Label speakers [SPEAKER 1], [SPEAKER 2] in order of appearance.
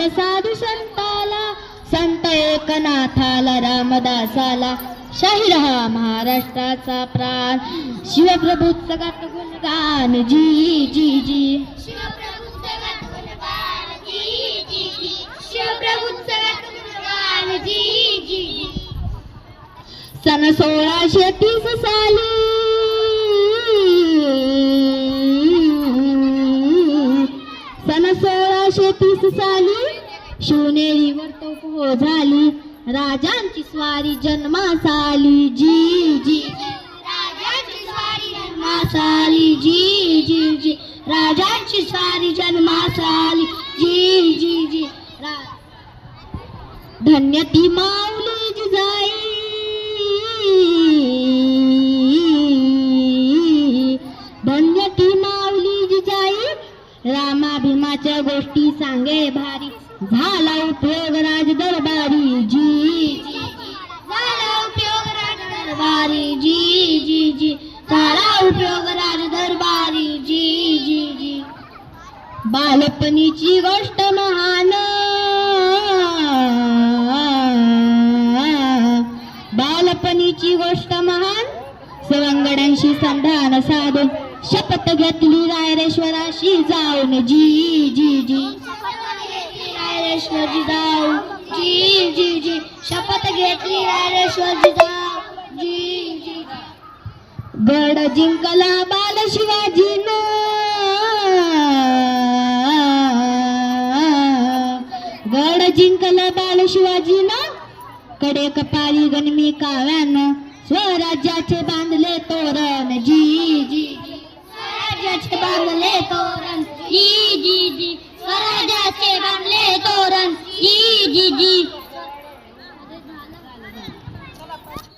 [SPEAKER 1] मन साधू संताला, संत एकनाथाला, रामदासाला, शाही रहा महाराष्ट्राचा प्राण. शिवप्रभूचं गात गुणगान जी जी जी,
[SPEAKER 2] शिवप्रभूचं गात गुणगान जी जी जी, शिवप्रभूचं गात गुणगान जी जी जी.
[SPEAKER 1] सन 1630 साली सन 1630 साली शिवनेरीवर तोफ हो झाली, राजांची स्वारी जन्मास आली जी जी जी,
[SPEAKER 2] राजाची स्वारी
[SPEAKER 1] जन्मास आली जी जी जी, राजांची स्वारी जन्मास आली जी जी जी. धन्य ती माऊली जिजाई, धन्य ती माऊली जिजाई, रामा भीमाच्या गोष्टी सांगे भारी, झाला उपयोग राज दरबारी जी जी जी,
[SPEAKER 2] झाला उपयोग राज
[SPEAKER 1] दरबारी जी जी जी, झाला उपयोग राज दरबारी जी जी जी. बालपणीची गोष्ट महान, बालपणीची गोष्ट महान, सवंगड्यांशी संधान साधून शपथ घेतली रायरेश्वराशी जाऊन जी जी जी, रायरेश्वरजी जाऊ जी जी जी, शपथ घेतली रायरेश्वरजी जाऊ जी जी. गड जिंकला बाल शिवाजीनं, गड जिंकला बाल शिवाजीनं, कडे कपाळी गणमी काव्यानं, स्वराज्याचे बांधले तोरण जी जी जी, स्वराज्याचे बांधले तोरण जी जी जी, स्वराज्याचे बांधले तोरण जी जी जी.